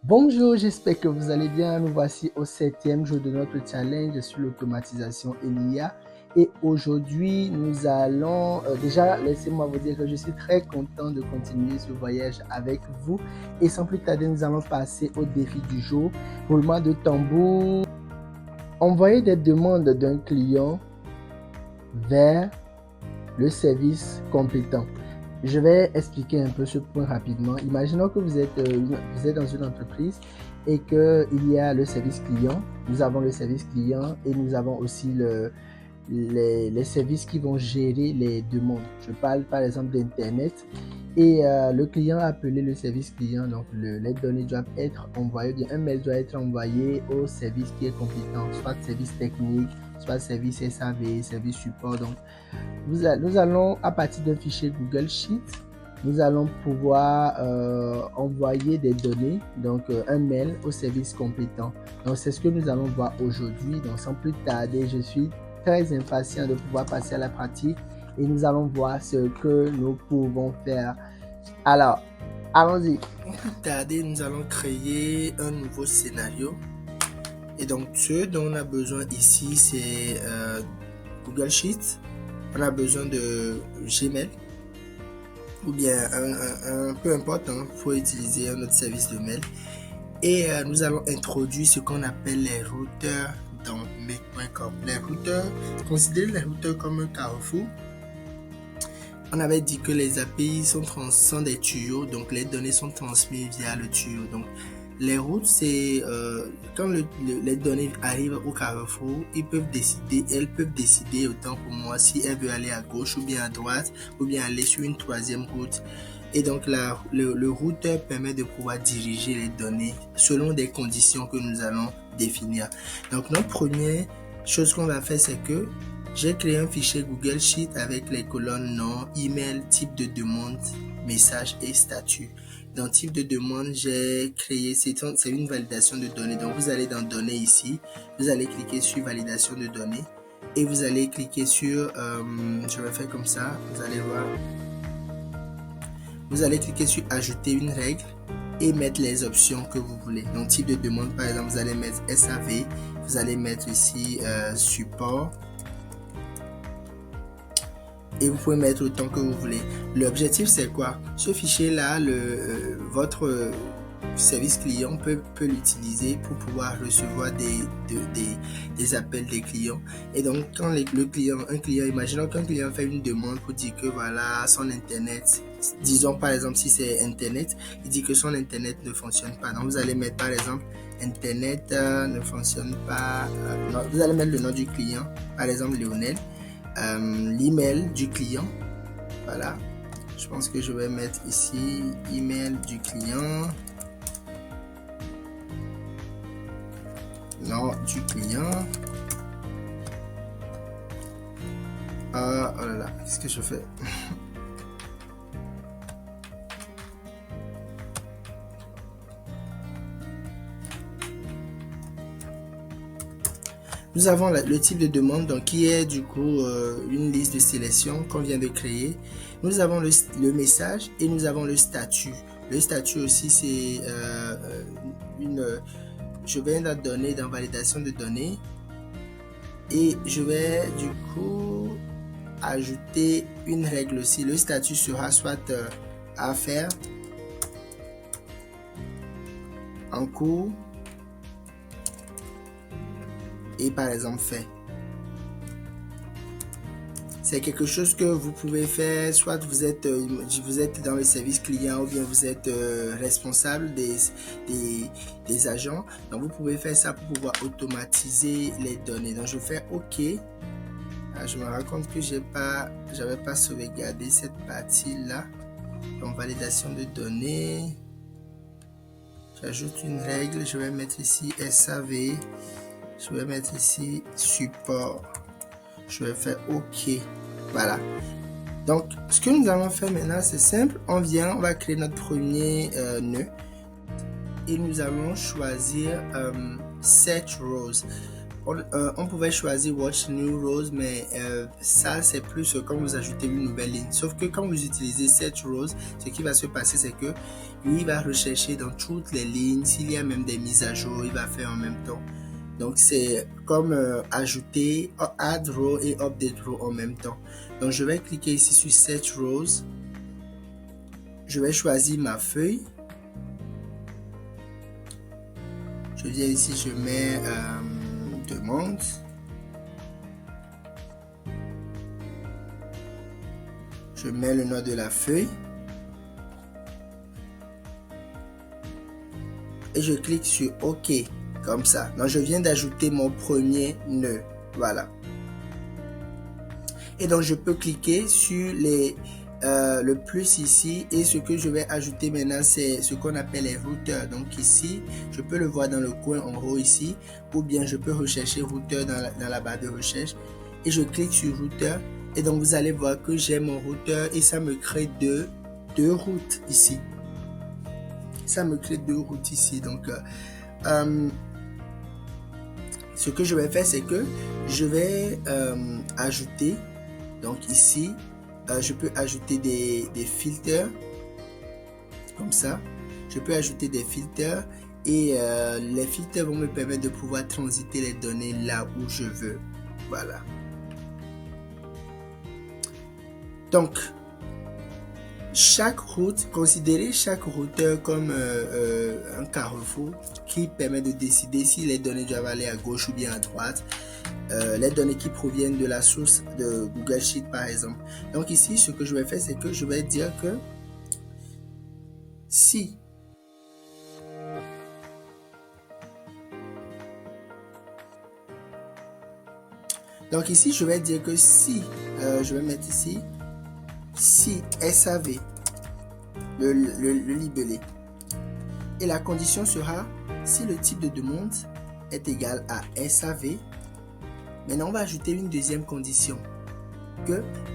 Bonjour, j'espère que vous allez bien. Nous voici au 7e jour de notre challenge sur l'automatisation et l'IA. Et aujourd'hui, nous allons... déjà, laissez-moi vous dire que je suis très content de continuer ce voyage avec vous. Et sans plus tarder, nous allons passer au défi du jour. Roulement de tambour. Envoyer des demandes d'un client vers le service compétent. Je vais expliquer un peu ce point rapidement. Imaginons que vous êtes dans une entreprise et qu'il y a le service client. Nous avons le service client et nous avons aussi les services qui vont gérer les demandes. Je parle par exemple d'Internet et le client a appelé le service client. Donc, les données doivent être envoyées, bien un mail doit être envoyé au service qui est compétent, soit service technique, soit service SAV, service support. Donc, nous allons, à partir d'un fichier Google Sheet, nous allons pouvoir envoyer des données, donc un mail au service compétent. Donc, c'est ce que nous allons voir aujourd'hui. Donc, sans plus tarder, je suis très impatient de pouvoir passer à la pratique et nous allons voir ce que nous pouvons faire. Alors, allons-y. Sans plus tarder, nous allons créer un nouveau scénario. Et donc, ce dont on a besoin ici, c'est Google Sheet. On a besoin de Gmail ou bien un peu importe, il faut utiliser un autre service de mail. Et nous allons introduire ce qu'on appelle les routeurs dans Make.com. Les routeurs, considérez les routeurs comme un carrefour. On avait dit que les API sont des tuyaux, donc les données sont transmises via le tuyau. Donc, les routes, c'est quand les données arrivent au carrefour, elles peuvent décider autant pour moi si elles veulent aller à gauche ou bien à droite ou bien aller sur une troisième route. Et donc le routeur permet de pouvoir diriger les données selon des conditions que nous allons définir. Donc notre première chose qu'on va faire, c'est que j'ai créé un fichier Google Sheet avec les colonnes nom, email, type de demande, message et statut. Dans type de demande, j'ai créé, c'est une validation de données. Donc, vous allez dans données ici, vous allez cliquer sur validation de données et vous allez cliquer sur, je vais faire comme ça, vous allez voir. Vous allez cliquer sur ajouter une règle et mettre les options que vous voulez. Donc, type de demande, par exemple, vous allez mettre SAV, vous allez mettre ici support. Et vous pouvez mettre autant que vous voulez. L'objectif, c'est quoi? Ce fichier-là, votre service client peut l'utiliser pour pouvoir recevoir des appels des clients. Et donc, quand imaginons qu'un client fait une demande pour dire que voilà, son Internet, disons par exemple si c'est Internet, il dit que son Internet ne fonctionne pas. Donc, vous allez mettre par exemple Internet ne fonctionne pas. Non, vous allez mettre le nom du client, par exemple Lionel. L'email du client, voilà, je pense que je vais mettre ici email du client, nom du client. Oh là là, qu'est-ce que je fais? Nous avons le type de demande, donc qui est du coup une liste de sélection qu'on vient de créer. Nous avons le message et nous avons le statut. Le statut aussi, c'est je vais la donner dans validation de données et je vais du coup ajouter une règle aussi. Le statut sera soit à faire, en cours et par exemple fait. C'est quelque chose que vous pouvez faire, soit vous êtes dans le service client ou bien vous êtes responsable des agents. Donc vous pouvez faire ça pour pouvoir automatiser les données. Donc je fais OK. Je me rends compte que j'avais pas sauvegardé cette partie-là. Donc validation de données. J'ajoute une règle. Je vais mettre ici SAV. Je vais mettre ici support. Je vais faire OK. Voilà. Donc, ce que nous allons faire maintenant, c'est simple. On va créer notre premier nœud. Et nous allons choisir Set Rows. on pouvait choisir Watch New Rows, mais ça c'est plus quand vous ajoutez une nouvelle ligne. Sauf que quand vous utilisez Set Rows, ce qui va se passer, c'est que lui va rechercher dans toutes les lignes. S'il y a même des mises à jour, il va faire en même temps. Donc c'est comme ajouter Add Row et Update Row en même temps. Donc je vais cliquer ici sur Set Rows. Je vais choisir ma feuille. Je viens ici, je mets demande. Je mets le nom de la feuille. Et je clique sur OK, comme ça. Donc je viens d'ajouter mon premier nœud. Voilà. Et donc je peux cliquer sur le plus ici, et ce que je vais ajouter maintenant, c'est ce qu'on appelle les routeurs. Donc ici je peux le voir dans le coin en haut ici, ou bien je peux rechercher routeur dans la barre de recherche, et je clique sur routeur, et donc vous allez voir que j'ai mon routeur et ça me crée deux routes ici. Ça me crée deux routes ici. Donc ce que je vais faire, c'est que je vais ajouter, donc ici je peux ajouter des filtres comme ça. Je peux ajouter des filtres, et les filtres vont me permettre de pouvoir transiter les données là où je veux. Voilà. Donc chaque route, considérez chaque routeur comme un carrefour qui permet de décider si les données doivent aller à gauche ou bien à droite. Les données qui proviennent de la source de Google Sheet par exemple. Donc ici, ce que je vais faire, c'est que je vais dire que si donc ici, je vais dire que si je vais mettre ici si SAV le libellé, et la condition sera si le type de demande est égal à SAV. Maintenant on va ajouter une deuxième condition,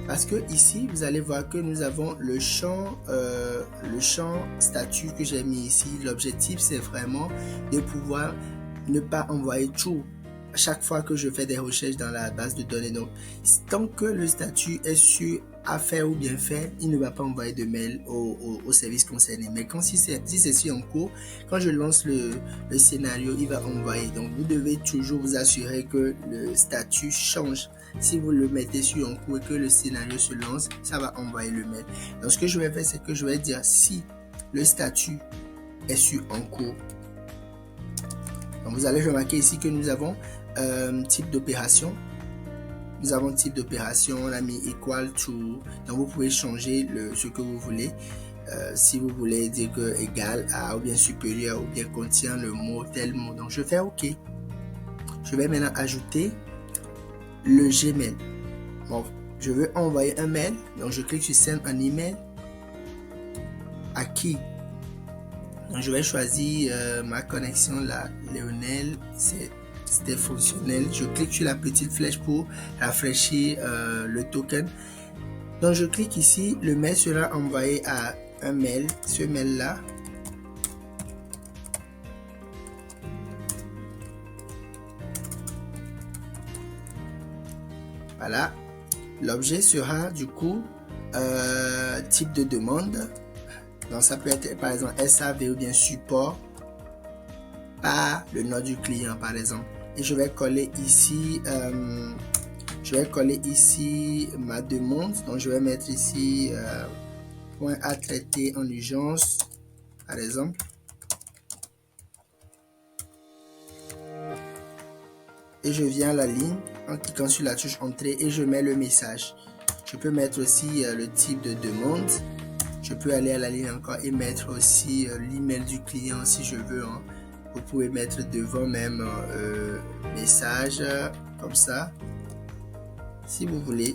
parce que ici vous allez voir que nous avons le champ statut que j'ai mis ici. L'objectif c'est vraiment de pouvoir ne pas envoyer tout à chaque fois que je fais des recherches dans la base de données. Donc tant que le statut est sur à faire ou bien faire, il ne va pas envoyer de mail au service concerné. Mais quand si c'est sur en cours, quand je lance le scénario, il va envoyer. Donc vous devez toujours vous assurer que le statut change. Si vous le mettez sur en cours et que le scénario se lance, ça va envoyer le mail. Donc ce que je vais faire, c'est que je vais dire si le statut est sur en cours. Donc vous allez remarquer ici que nous avons type d'opération. Nous avons type d'opération, on a mis equal to. Donc vous pouvez changer ce que vous voulez. Si vous voulez dire que égal à, ou bien supérieur, ou bien contient le mot, tel mot. Donc je fais OK. Je vais maintenant ajouter le Gmail. Bon, je veux envoyer un mail. Donc je clique sur Send un email. À qui? Donc je vais choisir ma connexion là, Lionel. C'était fonctionnel. Je clique sur la petite flèche pour rafraîchir le token. Donc je clique ici, le mail sera envoyé à un mail, ce mail là. Voilà. L'objet sera du coup type de demande. Donc ça peut être par exemple SAV ou bien support par le nom du client par exemple. Et je vais coller ici ma demande. Donc je vais mettre ici point à traiter en urgence par exemple. Et je viens à la ligne en cliquant sur la touche entrée et je mets le message. Je peux mettre aussi le type de demande. Je peux aller à la ligne encore et mettre aussi l'email du client si je veux, hein. Vous pouvez mettre devant même message comme ça. Si vous voulez,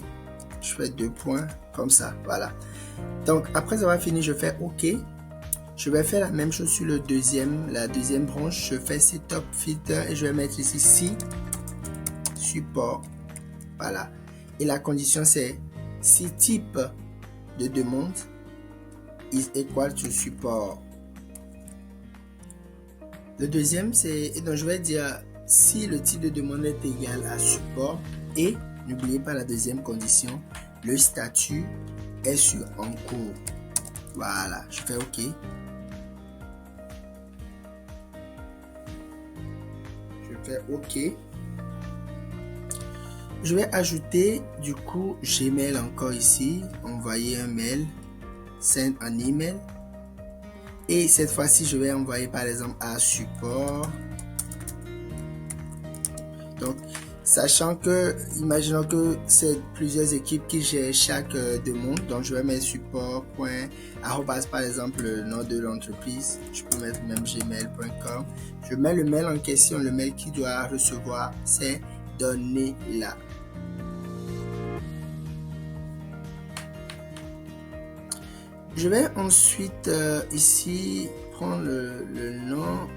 je fais 2 points comme ça. Voilà. Donc après avoir fini, je fais OK. Je vais faire la même chose sur la deuxième branche. Je fais Setup Filter et je vais mettre ici si support. Voilà. Et la condition c'est si type de demande is equal to support. Le deuxième c'est, donc je vais dire si le type de demande est égal à support et n'oubliez pas la deuxième condition, le statut est sur en cours. Voilà, je fais OK. Je fais OK. Je vais ajouter du coup Gmail encore ici, envoyer un mail, send an email. Et cette fois-ci, je vais envoyer par exemple à support. Donc, sachant que, imaginons que c'est plusieurs équipes qui gèrent chaque demande. Donc, je vais mettre support. Par exemple, le nom de l'entreprise. Je peux mettre même gmail.com. Je mets le mail en question, le mail qui doit recevoir ces données-là. Je vais ensuite ici prendre le nom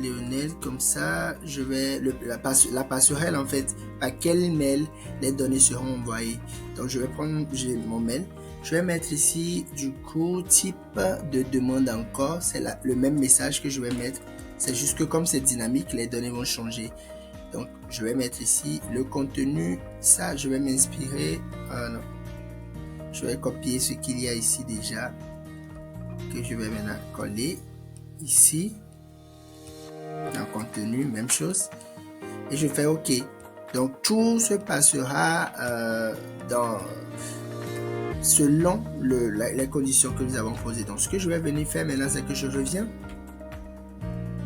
Lionel, comme ça je vais la passerelle en fait par quel mail les données seront envoyées. Donc je vais prendre mon mail, je vais mettre ici du coup type de demande encore, c'est le même message que je vais mettre, c'est juste que comme c'est dynamique les données vont changer. Donc je vais mettre ici le contenu, ça je vais m'inspirer, non. Je vais copier ce qu'il y a ici déjà, que je vais maintenant coller ici. Dans contenu, même chose. Et je fais OK. Donc, tout se passera selon les conditions que nous avons posées. Donc, ce que je vais venir faire maintenant, c'est que je reviens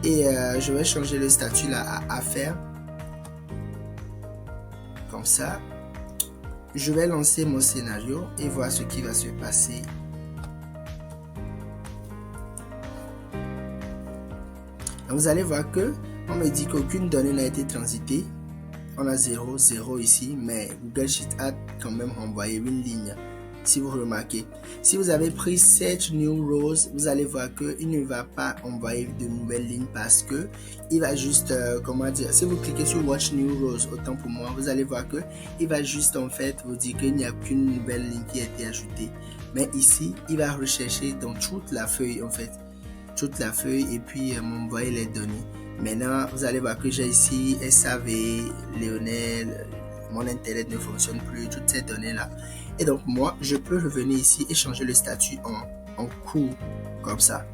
et je vais changer le statut là à affaires. Comme ça. Je vais lancer mon scénario et voir ce qui va se passer. Donc, vous allez voir que on me dit qu'aucune donnée n'a été transitée. On a 0, 0 ici, mais Google Sheet a quand même renvoyé une ligne. Si vous remarquez, si vous avez pris Search New Rows, vous allez voir qu'il ne va pas envoyer de nouvelles lignes parce que il va juste, comment dire, si vous cliquez sur Watch New Rows, autant pour moi, vous allez voir que il va juste en fait vous dire qu'il n'y a qu'une nouvelle ligne qui a été ajoutée. Mais ici, il va rechercher dans toute la feuille en fait, toute la feuille et puis m'envoyer les données. Maintenant, vous allez voir que j'ai ici SAV, Lionel, mon internet ne fonctionne plus, toutes ces données là. Et donc moi, je peux revenir ici et changer le statut en cours, comme ça.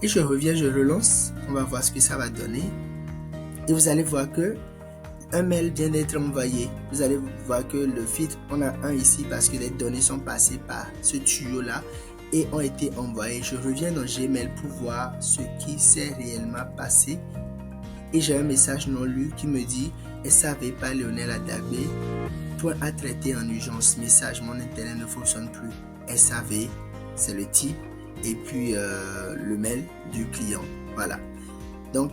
Et je reviens, je relance, on va voir ce que ça va donner. Et vous allez voir que un mail vient d'être envoyé. Vous allez voir que le filtre, on a un ici parce que les données sont passées par ce tuyau là et ont été envoyées. Je reviens dans Gmail pour voir ce qui s'est réellement passé. Et j'ai un message non lu qui me dit SAV par Lionel Adagbe. Point à traiter en urgence, message, mon internet ne fonctionne plus. SAV, c'est le type, et puis le mail du client. Voilà. Donc,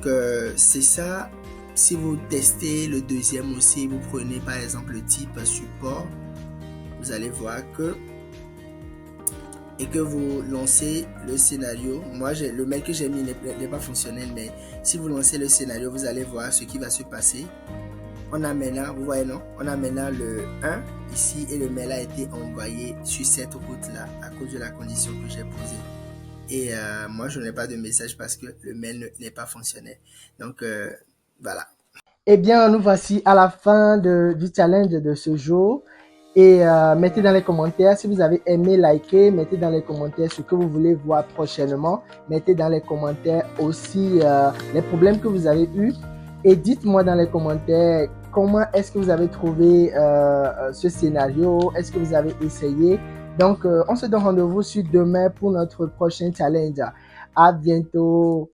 c'est ça. Si vous testez le deuxième aussi, vous prenez par exemple le type support, vous allez voir que, et que vous lancez le scénario. Moi, le mail que j'ai mis n'est pas fonctionnel, mais si vous lancez le scénario, vous allez voir ce qui va se passer. On a maintenant, vous voyez non, on a maintenant le 1 ici et le mail a été envoyé sur cette route là à cause de la condition que j'ai posée. Et moi je n'ai pas de message parce que le mail n'est pas fonctionnel. Donc voilà. Eh bien, nous voici à la fin du challenge de ce jour. Et mettez dans les commentaires si vous avez aimé, likez, mettez dans les commentaires ce que vous voulez voir prochainement. Mettez dans les commentaires aussi les problèmes que vous avez eus. Et dites-moi dans les commentaires comment est-ce que vous avez trouvé ce scénario, est-ce que vous avez essayé. Donc, on se donne rendez-vous sur demain pour notre prochain challenge. À bientôt.